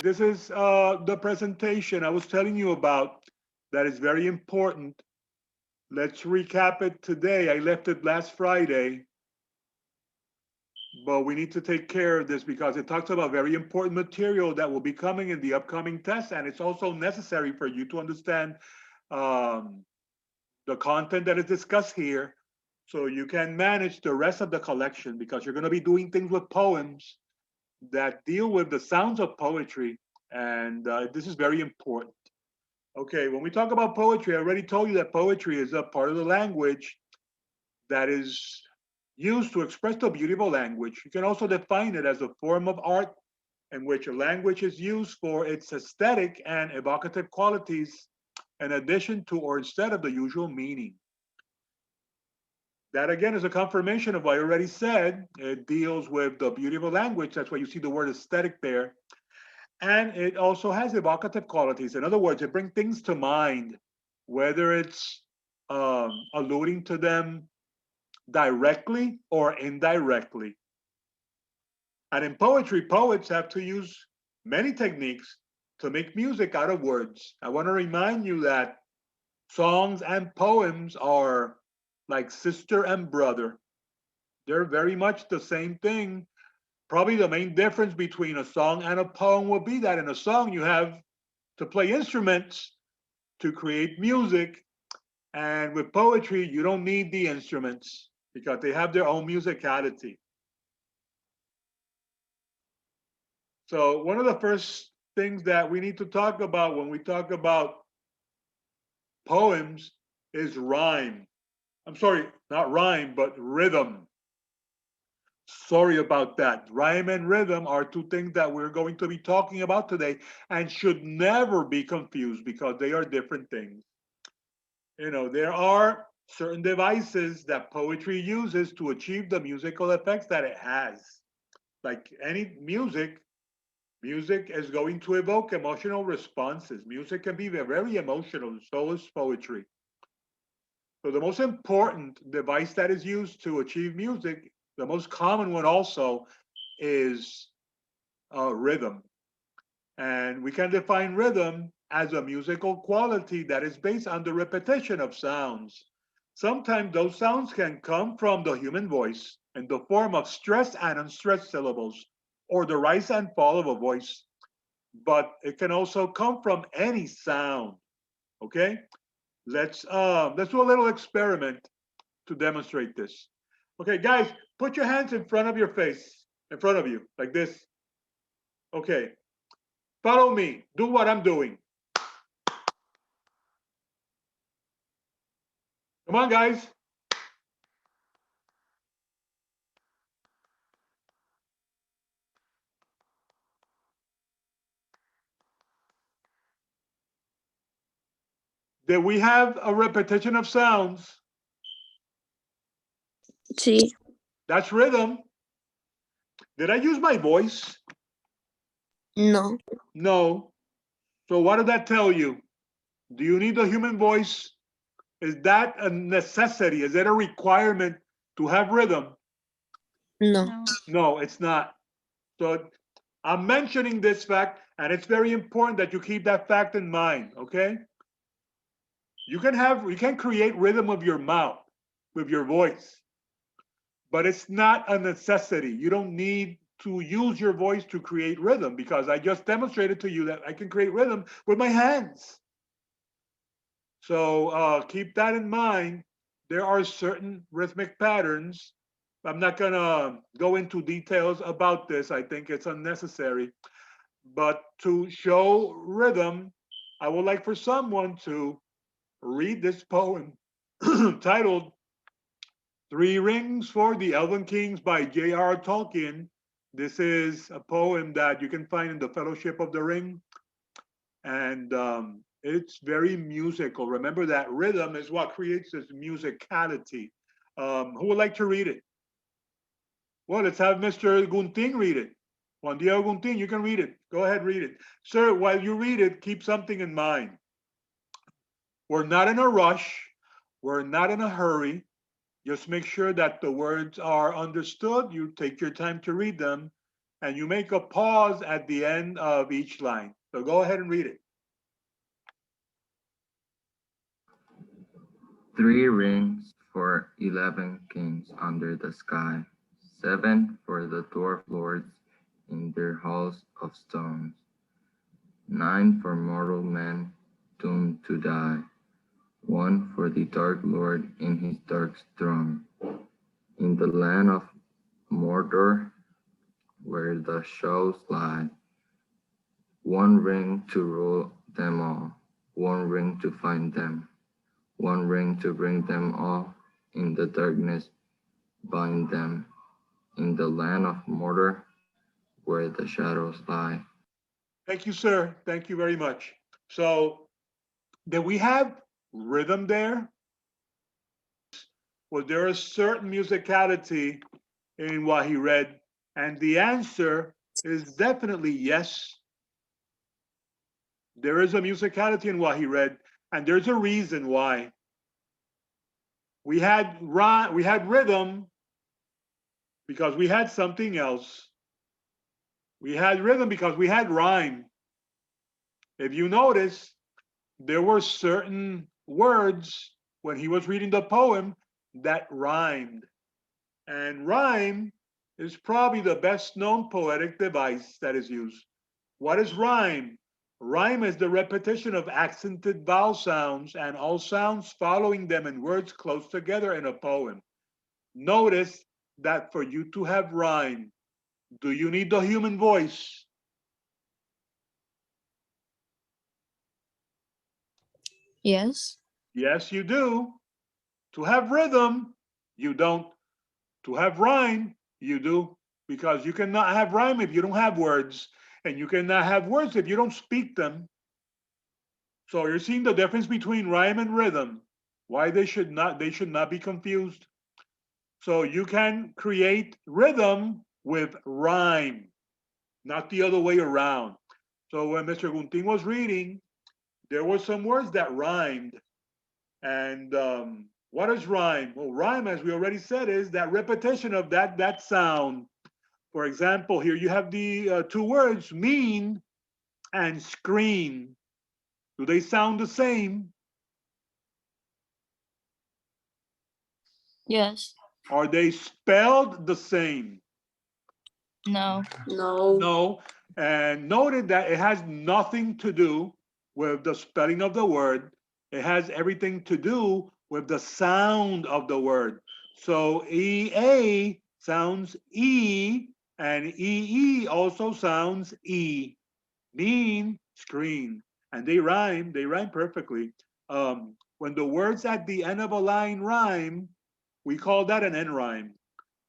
this is the presentation I was telling you about that is very important. Let's recap it today. I left it last Friday, but we need to take care of this because it talks about very important material that will be coming in the upcoming test, and it's also necessary for you to understand um, the content that is discussed here so you can manage the rest of the collection because you're going to be doing things with poems that deal with the sounds of poetry, and this is very important. Okay, when we talk about poetry, I already told you that poetry is a part of the language that is used to express the beauty of a language. You can also define it as a form of art in which a language is used for its aesthetic and evocative qualities in addition to or instead of the usual meaning. That again is a confirmation of what I already said. It deals with the beauty of a language. That's why you see the word aesthetic there. And it also has evocative qualities. In other words, it brings things to mind, whether it's alluding to them directly or indirectly. And in poetry, poets have to use many techniques to make music out of words. I want to remind you that songs and poems are like sister and brother. They're very much the same thing. Probably the main difference between a song and a poem would be that in a song you have to play instruments to create music, and with poetry you don't need the instruments because they have their own musicality. So one of the first things that we need to talk about when we talk about poems is rhyme. I'm sorry, not rhyme, but rhythm. Sorry about that. Rhyme and rhythm are two things that we're going to be talking about today and should never be confused because they are different things. You know, there are certain devices that poetry uses to achieve the musical effects that it has. Like any music, music is going to evoke emotional responses. Music can be very emotional, so is poetry. So the most important device that is used to achieve music, the most common one also, is rhythm. And we can define rhythm as a musical quality that is based on the repetition of sounds. Sometimes those sounds can come from the human voice in the form of stressed and unstressed syllables or the rise and fall of a voice, but it can also come from any sound. Okay, let's do a little experiment to demonstrate this. Okay, guys, put your hands in front of your face, in front of you, like this. Okay, follow me. Do what I'm doing. Come on, guys. Did we have a repetition of sounds? Sí. That's rhythm. Did I use my voice? No. No. So what did that tell you? Do you need the human voice? Is that a necessity? Is it a requirement to have rhythm? No. No. No, it's not. So I'm mentioning this fact, and it's very important that you keep that fact in mind, okay? You can create rhythm of your mouth with your voice, but it's not a necessity. You don't need to use your voice to create rhythm because I just demonstrated to you that I can create rhythm with my hands. So keep that in mind. There are certain rhythmic patterns. I'm not going to go into details about this. I think it's unnecessary. But to show rhythm, I would like for someone to read this poem titled Three Rings for the Elven Kings by J.R.R. Tolkien. This is a poem that you can find in the Fellowship of the Ring, and it's very musical. Remember that rhythm is what creates this musicality. Who would like to read it? Well, let's have Mr. Gunting read it. Juan Diego Gunting, you can read it. Go ahead, read it. Sir, while you read it, keep something in mind. We're not in a rush. We're not in a hurry. Just make sure that the words are understood. You take your time to read them. and you make a pause at the end of each line. So go ahead and read it. 3 rings for 11 kings under the sky, 7 for the dwarf lords in their halls of stones, 9 for mortal men doomed to die, 1 for the dark lord in his dark throne, in the land of Mordor where the shadows lie, 1 ring to rule them all, 1 ring to find them, 1 ring to bring them all in the darkness, bind them in the land of Mordor where the shadows lie. Thank you, sir. Thank you very much. So, did we have rhythm there? Was there a certain musicality in what he read? And the answer is definitely yes. There is a musicality in what he read, and there's a reason why. We had rhythm because we had something else. We had rhythm because we had rhyme. If you notice, there were certain words when he was reading the poem that rhymed. And rhyme is probably the best known poetic device that is used. What is rhyme? Rhyme is the repetition of accented vowel sounds and all sounds following them in words close together in a poem. Notice that for you to have rhyme, do you need the human voice? Yes. Yes, you do. To have rhythm, you don't. To have rhyme, you do. Because you cannot have rhyme if you don't have words, and you cannot have words if you don't speak them. So you're seeing the difference between rhyme and rhythm. Why they should not be confused. So you can create rhythm with rhyme, not the other way around. So when Mr. Gunting was reading, there were some words that rhymed. And what is rhyme? Well, rhyme, as we already said, is that repetition of that sound. For example, here you have the two words mean and screen. Do they sound the same? Yes. Are they spelled the same? No. No. No. And noted that it has nothing to do with the spelling of the word. It has everything to do with the sound of the word. So EA sounds E, and EE also sounds E. Mean, screen. And they rhyme perfectly. When the words at the end of a line rhyme, we call that an end rhyme.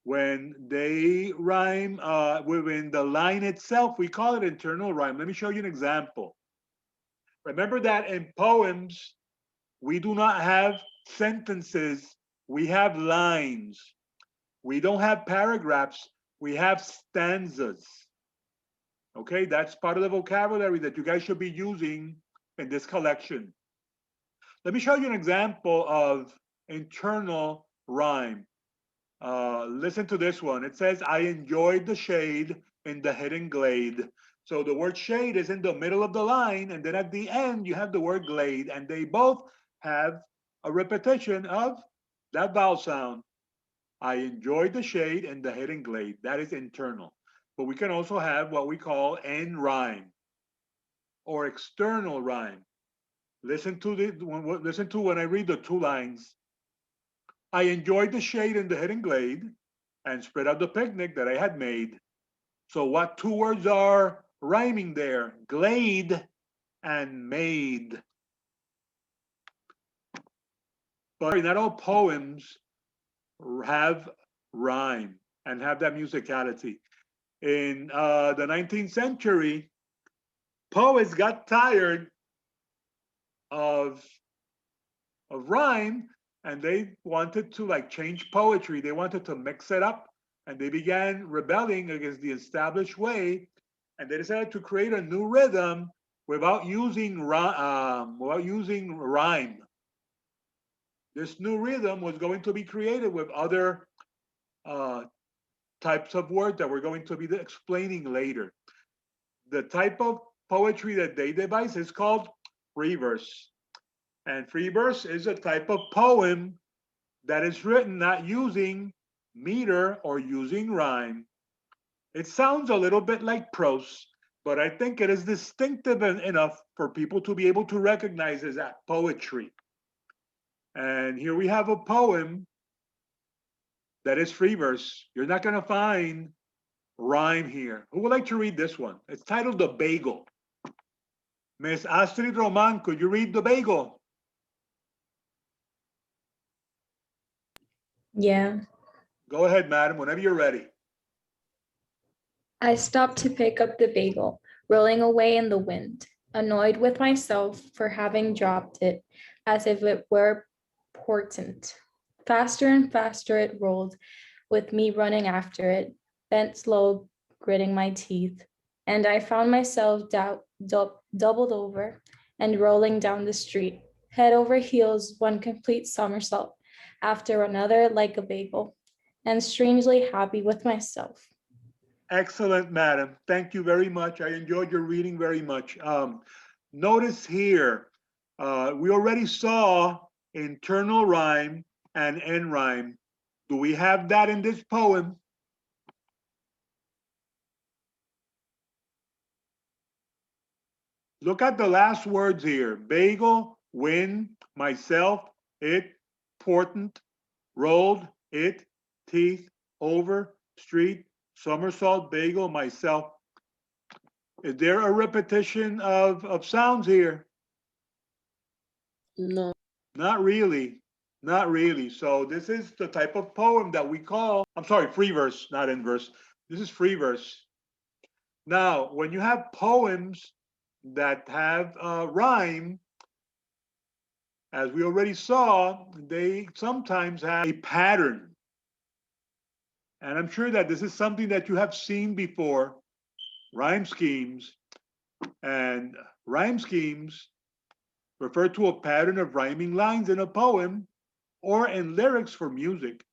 When they rhyme within the line itself, we call it internal rhyme. Let me show you an example. Remember that in poems, we do not have sentences, we have lines. We don't have paragraphs, we have stanzas. Okay, that's part of the vocabulary that you guys should be using in this collection. Let me show you an example of internal rhyme. Listen to this one. It says, I enjoyed the shade in the hidden glade. So the word shade is in the middle of the line, and then at the end, you have the word glade, and they both have a repetition of that vowel sound. I enjoyed the shade in the hidden glade. That is internal. But we can also have what we call end rhyme or external rhyme. Listen to when I read the two lines. I enjoyed the shade in the hidden glade and spread out the picnic that I had made. So what two words are rhyming there? Glade and made. But not all poems have rhyme and have that musicality. In the 19th century, poets got tired of rhyme, and they wanted to like change poetry. They wanted to mix it up, and they began rebelling against the established way, and they decided to create a new rhythm without using rhyme. This new rhythm was going to be created with other uh, types of words that we're going to be explaining later. The type of poetry that they devise is called free verse. And free verse is a type of poem that is written not using meter or using rhyme. It sounds a little bit like prose, but I think it is distinctive enough for people to be able to recognize as that poetry. And here we have a poem that is free verse. You're not going to find rhyme here. Who would like to read this one? It's titled The Bagel. Miss Astrid Roman, could you read The Bagel? Yeah. Go ahead, madam, whenever you're ready. I stopped to pick up the bagel, rolling away in the wind, annoyed with myself for having dropped it as if it were portent. Faster and faster it rolled, with me running after it, bent low, gritting my teeth, and I found myself doubled over and rolling down the street, head over heels, one complete somersault after another like a bagel, and strangely happy with myself. Excellent, madam. Thank you very much. I enjoyed your reading very much. Notice here, we already saw internal rhyme and end rhyme. Do we have that in this poem? Look at the last words here. Bagel, win, myself, it, portent, rolled, it, teeth, over, street, somersault, bagel, myself. Is there a repetition of sounds here? No. Not really. Not really. So this is the type of poem that we call, I'm sorry, free verse, not in verse. This is free verse. Now, when you have poems that have rhyme, as we already saw, they sometimes have a pattern. And I'm sure that this is something that you have seen before, rhyme schemes. And rhyme schemes refer to a pattern of rhyming lines in a poem or in lyrics for music.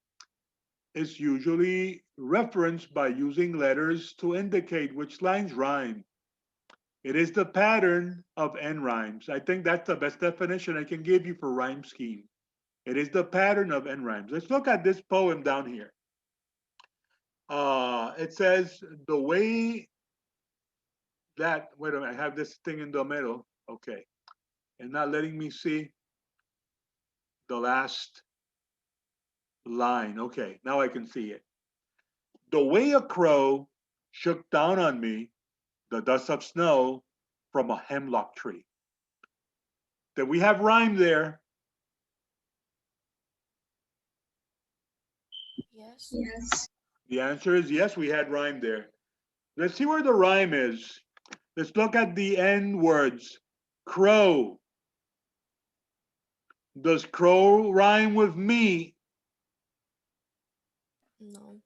It's usually referenced by using letters to indicate which lines rhyme. It is the pattern of end rhymes. I think that's the best definition I can give you for rhyme scheme. It is the pattern of end rhymes. Let's look at this poem down here. It says, the way that, wait a minute, I have this thing in the middle. Okay. And not letting me see the last line. Okay, now I can see it. The way a crow shook down on me the dust of snow from a hemlock tree. Did we have rhyme there? Yes. Yes. The answer is yes, we had rhyme there. Let's see where the rhyme is. Let's look at the end words. Crow. Does crow rhyme with me? No.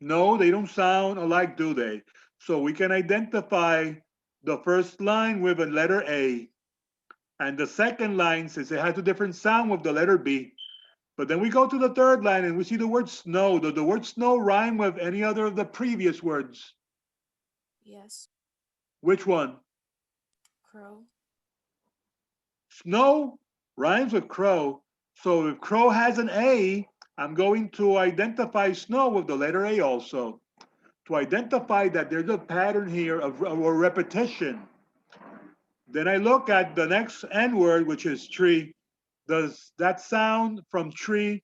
No, they don't sound alike, do they? So we can identify the first line with a letter A. And the second line, since it has a different sound, with the letter B. But then we go to the third line and we see the word snow. Does the word snow rhyme with any other of the previous words? Yes. Which one? Crow. Snow rhymes with crow. So if crow has an A, I'm going to identify snow with the letter A also, to identify that there's a pattern here of a repetition. Then I look at the next N word, which is tree. Does that sound from tree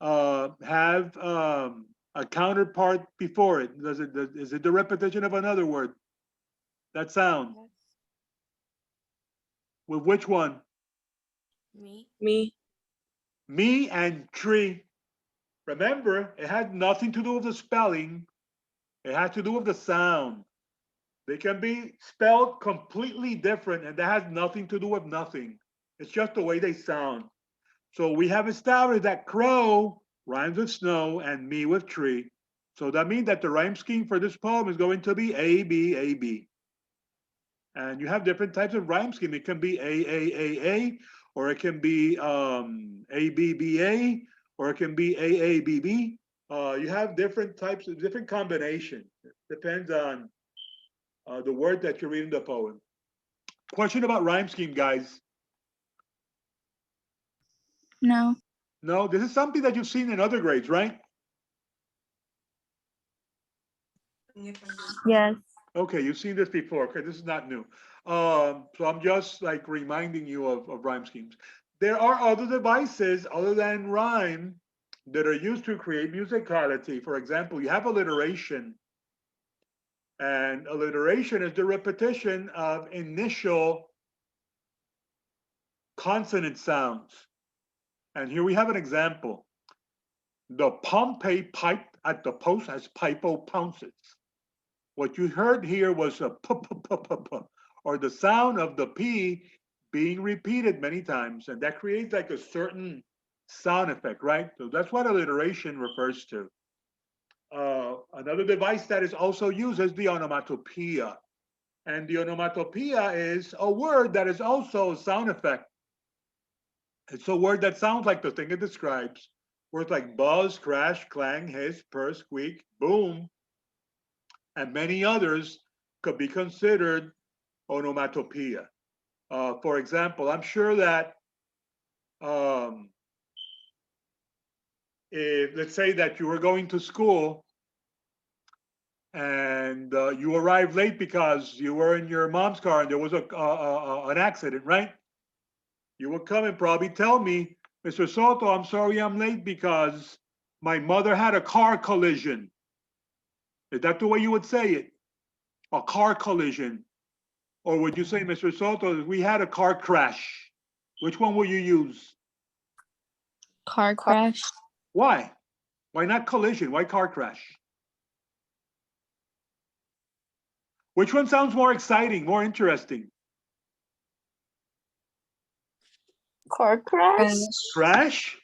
have a counterpart before it? Is it the repetition of another word? That sound, Yes. with which one? Me. Me and tree. Remember, it had nothing to do with the spelling. It had to do with the sound. They can be spelled completely different, and that has nothing to do with nothing. It's just the way they sound. So we have established that crow rhymes with snow and me with tree. So that means that the rhyme scheme for this poem is going to be A, B, A, B. And you have different types of rhyme scheme. It can be A, or it can be A, B, B, A, or it can be A, B, B, You have different types of different combinations. Depends on the word that you're reading the poem. Question about rhyme scheme, guys. No. No, this is something that you've seen in other grades, right? Yes. Okay, you've seen this before. Okay, this is not new. So I'm just like reminding you of rhyme schemes. There are other devices other than rhyme that are used to create musicality. For example, you have alliteration. And alliteration is the repetition of initial consonant sounds. And here we have an example. The Pompey piped at the post as Pipo pounces. What you heard here was a p, p, p, p, p, or the sound of the P being repeated many times. And that creates like a certain sound effect, right? So that's what alliteration refers to. Another device that is also used is the onomatopoeia. And the onomatopoeia is a word that is also a sound effect. It's a word that sounds like the thing it describes. Words like buzz, crash, clang, hiss, purr, squeak, boom, and many others could be considered onomatopoeia. For example, I'm sure that if let's say that you were going to school and you arrived late because you were in your mom's car and there was an accident, right? You would come and probably tell me, Mr. Soto, I'm sorry I'm late because my mother had a car collision. Is that the way you would say it? A car collision. Or would you say, Mr. Soto, we had a car crash? Which one will you use? Car crash. Why? Why not collision? Why car crash? Which one sounds more exciting, more interesting? Car crash. Crash?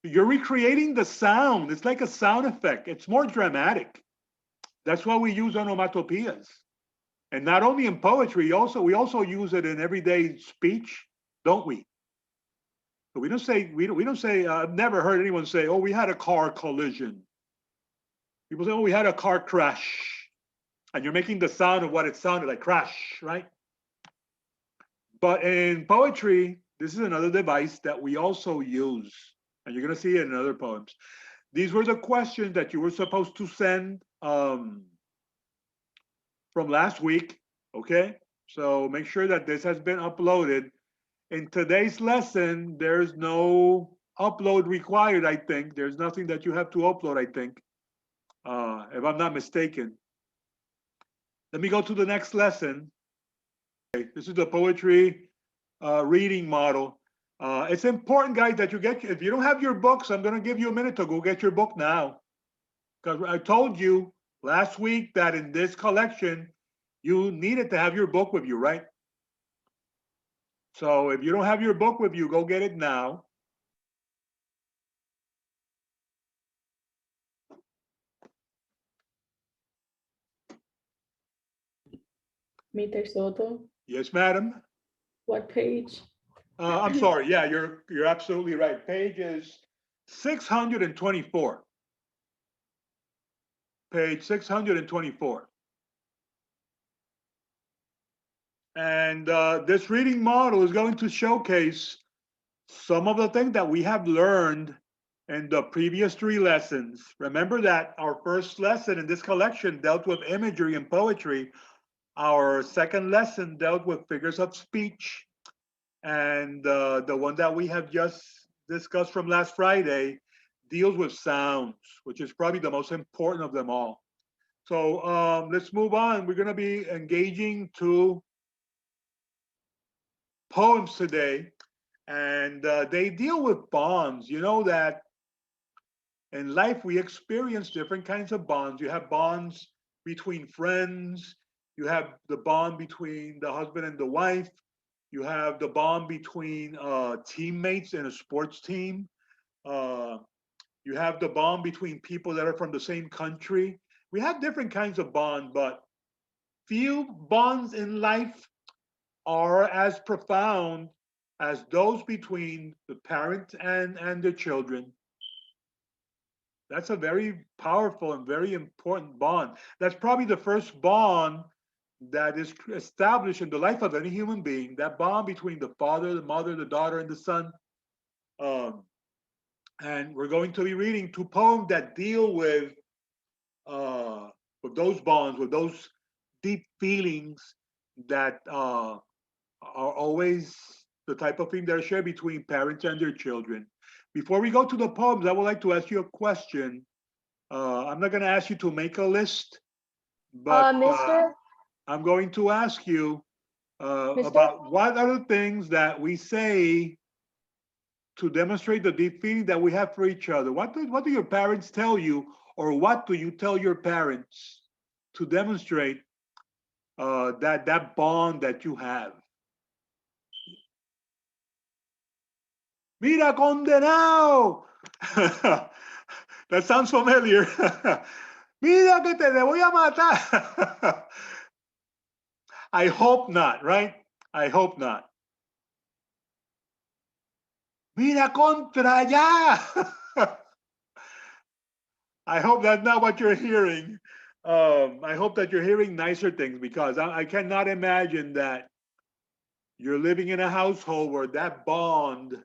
You're recreating the sound. It's like a sound effect. It's more dramatic. That's why we use onomatopoeias. And not only in poetry, we also use it in everyday speech, don't we? So we don't say I've never heard anyone say, oh, we had a car collision. People say, oh, we had a car crash. And you're making the sound of what it sounded like, crash, right? But in poetry, this is another device that we also use. And you're gonna see it in other poems. These were the questions that you were supposed to send from last week, okay? So make sure that this has been uploaded. In today's lesson, there's no upload required, I think. There's nothing that you have to upload, I think, if I'm not mistaken. Let me go to the next lesson. Okay, this is the poetry reading model. It's important, guys, that you get, if you don't have your books, I'm gonna give you a minute to go get your book now. Because I told you last week that in this collection, you needed to have your book with you, right? So if you don't have your book with you, go get it now. Mr. Soto, Yes, madam. what page? I'm sorry. Yeah, you're absolutely right. Page is 624. Page 624. And this reading model is going to showcase some of the things that we have learned in the previous 3 lessons. Remember that our first lesson in this collection dealt with imagery and poetry. Our second lesson dealt with figures of speech. And the one that we have just discussed from last Friday deals with sounds, which is probably the most important of them all. So let's move on. We're going to be engaging 2 poems today, and they deal with bonds. You know that in life we experience different kinds of bonds. You have bonds between friends, you have the bond between the husband and the wife, you have the bond between teammates in a sports team, you have the bond between people that are from the same country. We have different kinds of bond, but few bonds in life are as profound as those between the parent and the children. That's a very powerful and very important bond. That's probably the first bond that is established in the life of any human being. That bond between the father, the mother, the daughter, and the son. Um, and we're going to be reading two poems that deal with those bonds, with those deep feelings that are always the type of thing that are shared between parents and their children. Before we go to the poems, I would like to ask you a question. I'm not going to ask you to make a list, but Mister, I'm going to ask you Mister? about what are the things that we say to demonstrate the deep feeling that we have for each other. What do your parents tell you, or what do you tell your parents to demonstrate that bond that you have? Mira, condenado. That sounds familiar. Mira que te voy a matar. I hope not, right? I hope not. Mira contra allá. I hope that's not what you're hearing. I hope that you're hearing nicer things, because I cannot imagine that you're living in a household where that bond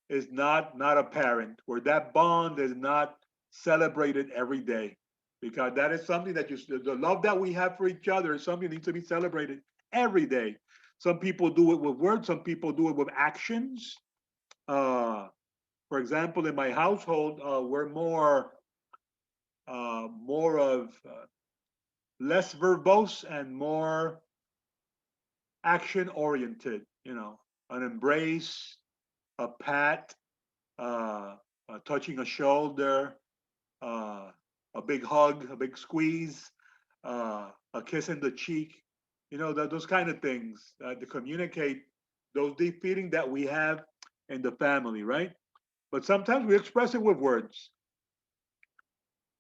is not apparent, where that bond is not celebrated every day, because that is something that the love that we have for each other is something that needs to be celebrated every day. Some people do it with words, some people do it with actions. For example, in my household, we're more of less verbose and more action oriented. You know, an embrace, a pat, touching a shoulder, a big hug, a big squeeze, a kiss in the cheek. You know, those kind of things to communicate those deep feelings that we have in the family, right? But sometimes we express it with words.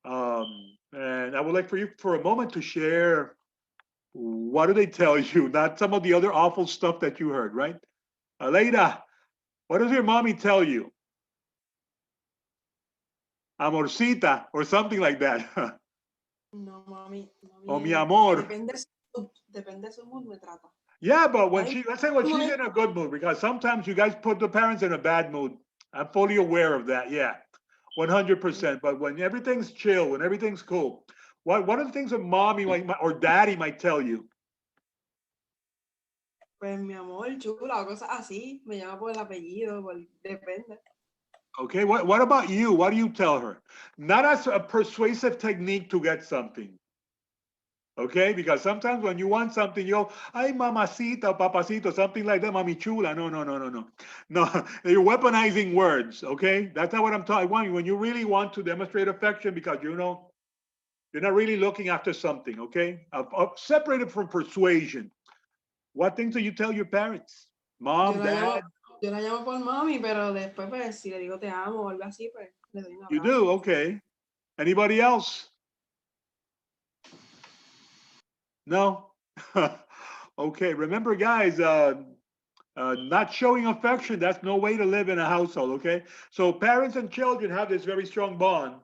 And I would like for you for a moment to share, what do they tell you? Not some of the other awful stuff that you heard, right? Aleida, what does your mommy tell you? Amorcita, or something like that. No, mami, Oh, mi mami, amor. depende su mood, me trata. Yeah, but when Ay, let's say when she's mami. in a good mood, because sometimes you guys put the parents in a bad mood. I'm fully aware of that. Yeah, 100%. But when everything's chill, when everything's cool, what are the things that mommy or daddy might tell you? Pues mi amor, chula, o cosas así, me llama por el apellido, depende. Okay, what about you? What do you tell her? Not as a persuasive technique to get something. Okay, because sometimes when you want something, you go, ay, mamacita, papacito, something like that, mami chula. No, no, no, no, no. No, you're weaponizing words, okay? That's not what I'm talking about. When you really want to demonstrate affection, because you know, you're not really looking after something, okay? Separated from persuasion. What things do you tell your parents? Mom, dad? Yo la llamo por mami, pero después, pues, si le digo te amo o algo así, pues, le doy un You abrazo. do, okay. Anybody else? No? Okay, remember guys, not showing affection, that's no way to live in a household, okay? So parents and children have this very strong bond.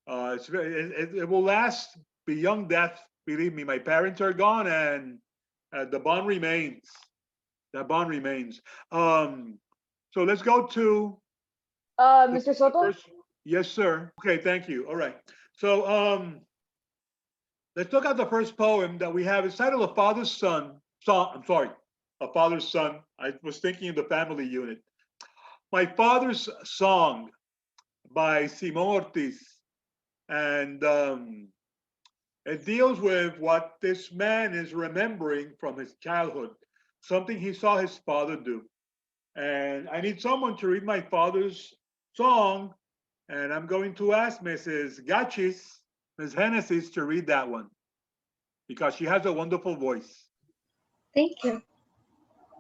It will last beyond death. Believe me, my parents are gone, and the bond remains. That bond remains. So let's go to Mr. Soto? first. Yes, sir. Okay, thank you. All right. So let's look at the first poem that we have. It's titled "A Father's Son." I'm sorry, "A Father's Son." I was thinking of the family unit. "My Father's Song" by Simon Ortiz, and it deals with what this man is remembering from his childhood, something he saw his father do. And I need someone to read my father's song, and I'm going to ask Mrs. Gachis, Ms. Genesis, to read that one, because she has a wonderful voice. Thank you.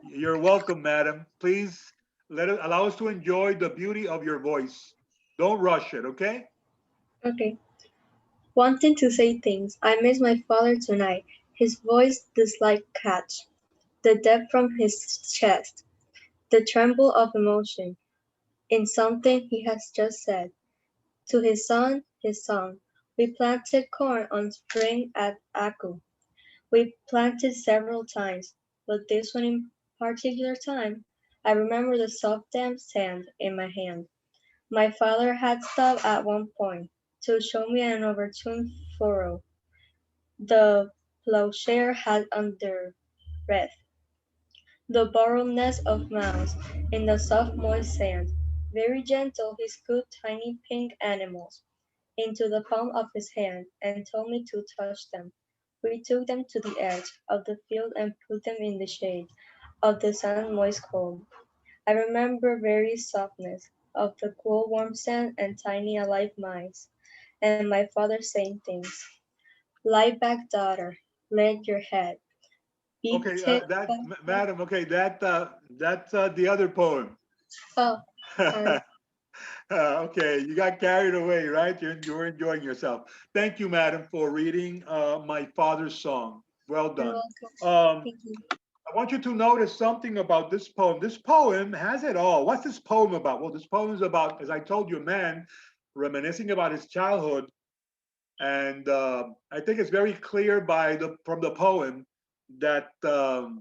You're welcome, madam. Please allow us to enjoy the beauty of your voice. Don't rush it, okay? Okay. Wanting to say things, I miss my father tonight. His voice does like catch, the depth from his chest, the tremble of emotion in something he has just said. To his son, his son. We planted corn on spring at Aku. We planted several times, but this one in particular time, I remember the soft damp sand in my hand. My father had stopped at one point to show me an overturned furrow. The plowshare had under breath. The burrowed nest of mouse in the soft moist sand. Very gentle he scooped tiny pink animals into the palm of his hand and told me to touch them. We took them to the edge of the field and put them in the shade of the sun-moist comb. I remember very softness of the cool warm sand and tiny alive mice, and my father saying things. Lie back, daughter, lay your head. Be Okay, tick madam, okay, that's the other poem. Oh, sorry. Okay, you got carried away, right? You're enjoying yourself. Thank you, madam, for reading my father's song. Well You're done. welcome. Thank you. I want you to notice something about this poem. This poem has it all. What's this poem about? Well, this poem is about, as I told you, a man reminiscing about his childhood. And I think it's very clear from the poem that the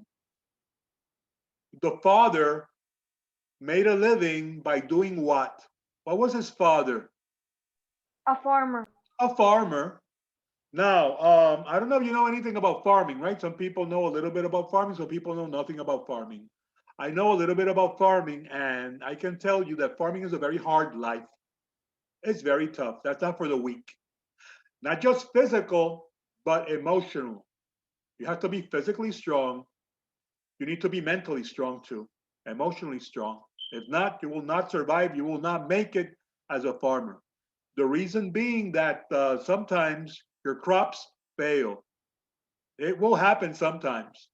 father made a living by doing what? What was his father? A farmer. A farmer. Now, I don't know if you know anything about farming, right? Some people know a little bit about farming, some people know nothing about farming. I know a little bit about farming, and I can tell you that farming is a very hard life. It's very tough. That's not for the weak. Not just physical, but emotional. You have to be physically strong. You need to be mentally strong too, emotionally strong. If not, you will not survive. You will not make it as a farmer. The reason being that sometimes your crops fail. It will happen sometimes.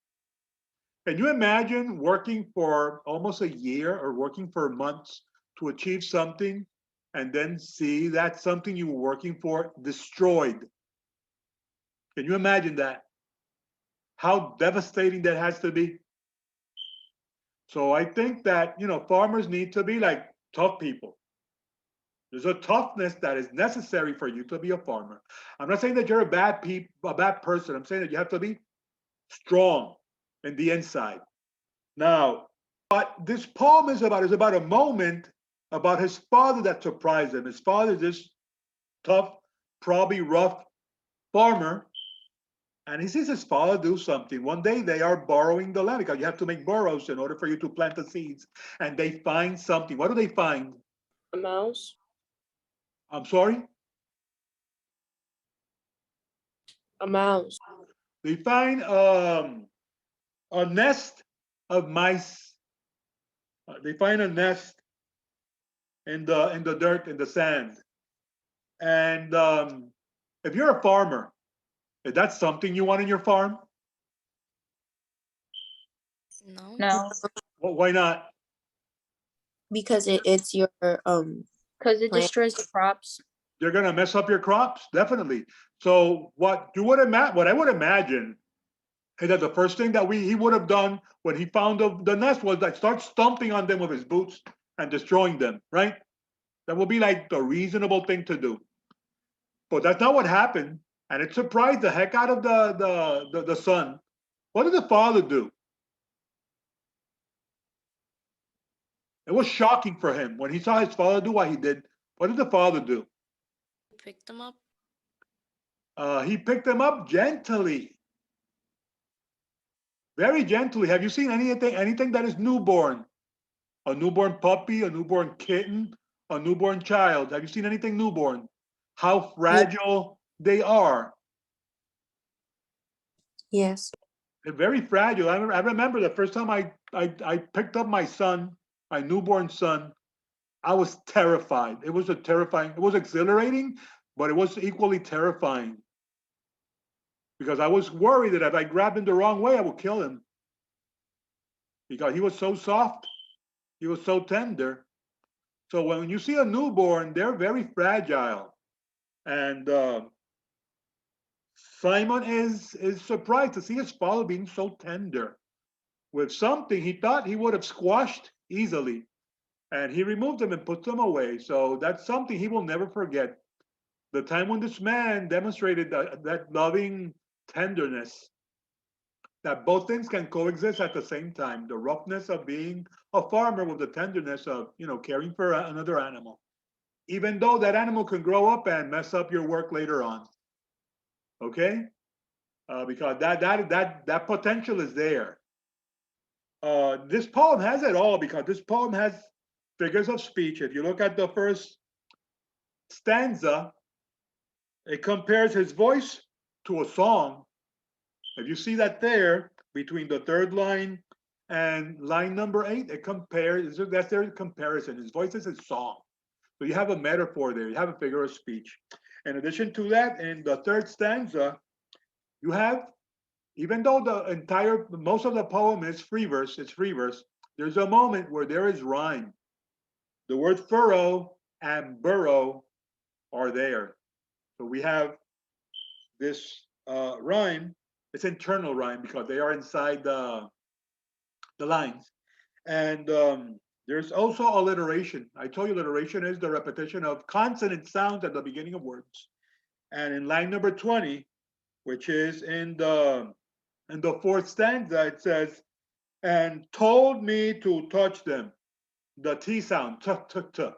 Can you imagine working for almost a year or working for months to achieve something and then see that something you were working for destroyed? Can you imagine that? How devastating that has to be? So I think that, farmers need to be like tough people. There's a toughness that is necessary for you to be a farmer. I'm not saying that you're a bad person. I'm saying that you have to be strong in the inside. Now, what this poem is about a moment about his father that surprised him. His father is this tough, probably rough farmer, and he sees his father do something. One day they are borrowing the land because you have to make burrows in order for you to plant the seeds. And they find something. What do they find? A mouse? I'm sorry? A mouse. They find a nest of mice. They find a nest in the dirt, in the sand. And if you're a farmer, is that something you want in your farm? No. No, Well, why not? Because it's your because it Plant. destroys the crops. They're gonna mess up your crops, definitely. So what I would imagine is that the first thing that he would have done when he found the nest was like start stomping on them with his boots and destroying them, right? That would be like the reasonable thing to do. But that's not what happened, and it surprised the heck out of the son. What did the father do? It was shocking for him when he saw his father do what he did. What did the father do? pick them up. He picked them up gently, very gently. Have you seen anything that is newborn? A newborn puppy, a newborn kitten, a newborn child. Have you seen anything newborn? How fragile they are. Yes. They're very fragile. I remember the first time I picked up my son, my newborn son. I was terrified. It was it was exhilarating, but it was equally terrifying. Because I was worried that if I grabbed him the wrong way, I would kill him. Because he was so soft, he was so tender. So when you see a newborn, they're very fragile. And Simon is surprised to see his father being so tender with something he thought he would have squashed easily. And he removed them and put them away. So that's something he will never forget. The time when this man demonstrated that loving tenderness, that both things can coexist at the same time. The roughness of being a farmer with the tenderness of, caring for another animal. Even though that animal can grow up and mess up your work later on. Okay? Because that potential is there. This poem has it all because this poem has figures of speech. If you look at the first stanza, it compares his voice to a song. If you see that there, between the third line and line number 8, it compares, that's their comparison. His voice is his song. So you have a metaphor there, you have a figure of speech. In addition to that, in the third stanza, you have, even though most of the poem is free verse, there's a moment where there is rhyme. The word furrow and burrow are there. So we have this rhyme. It's internal rhyme because they are inside the lines. And there's also alliteration. I told you alliteration is the repetition of consonant sounds at the beginning of words. And in line number 20, which is in the fourth stanza, it says, and told me to touch them. The T sound, t, t, t.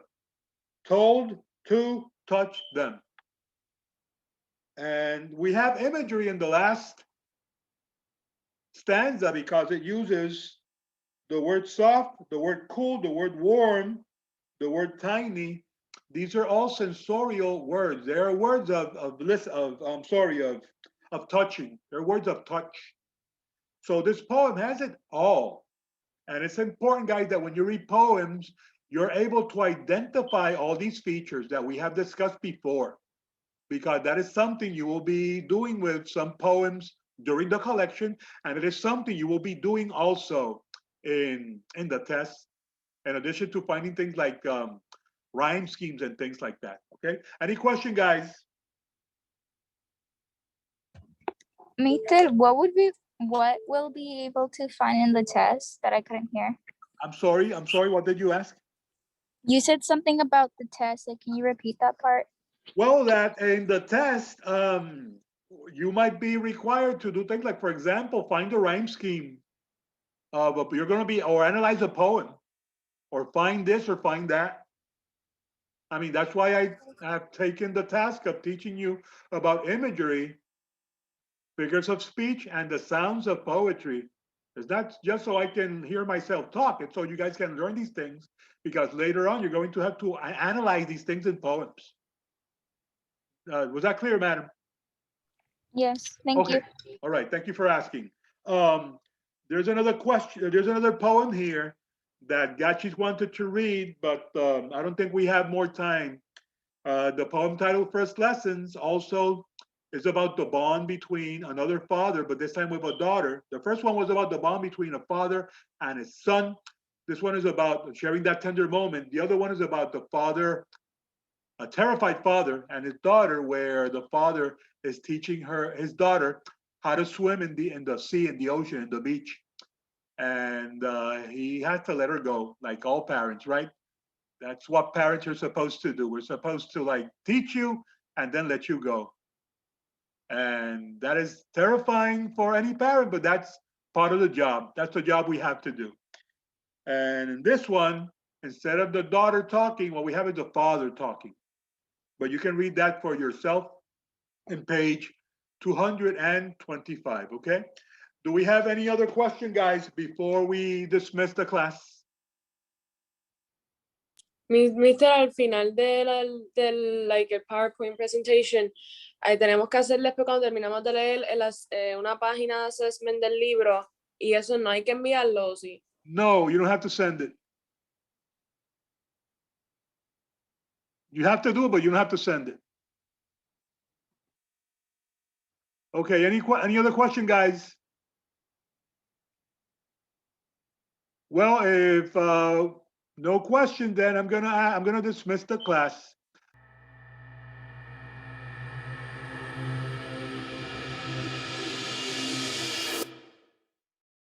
Told to touch them. And we have imagery in the last stanza because it uses the word soft, the word cool, the word warm, the word tiny. These are all sensorial words. They are words of touching. They're words of touch. So this poem has it all. And it's important, guys, that when you read poems, you're able to identify all these features that we have discussed before, because that is something you will be doing with some poems during the collection, and it is something you will be doing also in the test, in addition to finding things like rhyme schemes and things like that. Okay, any question, guys? Mister, what will be able to find in the test that I couldn't hear? I'm sorry, what did you ask? You said something about the test. Like, can you repeat that part? Well, that in the test, you might be required to do things like, for example, find a rhyme scheme. But you're going to be, or analyze a poem, or find this or find that. I mean, that's why I have taken the task of teaching you about imagery, figures of speech, and the sounds of poetry. It's not just so I can hear myself talk, it's so you guys can learn these things, because later on you're going to have to analyze these things in poems. Was that clear, madam? Yes, thank you. All right, thank you for asking. There's another question, there's another poem here that Gachis wanted to read, but I don't think we have more time. The poem titled First Lessons also is about the bond between another father, but this time with a daughter. The first one was about the bond between a father and his son. This one is about sharing that tender moment. The other one is about the father, a terrified father, and his daughter, where the father is teaching his daughter how to swim in the sea, in the ocean, in the beach. And he had to let her go, like all parents, right? That's what parents are supposed to do. We're supposed to like teach you and then let you go. And that is terrifying for any parent, but that's part of the job. That's the job we have to do. And in this one, instead of the daughter talking, what we have is the father talking. But you can read that for yourself in page 225, okay? Do we have any other question, guys, before we dismiss the class? Mister, al final del like el PowerPoint presentation, ahí tenemos que hacer después cuando terminamos de leer una página de assessment del libro, y eso no hay que enviarlo, ¿sí? No, you don't have to send it. You have to do it, but you don't have to send it. Okay, any other question, guys? Well, if no question, then I'm gonna dismiss the class.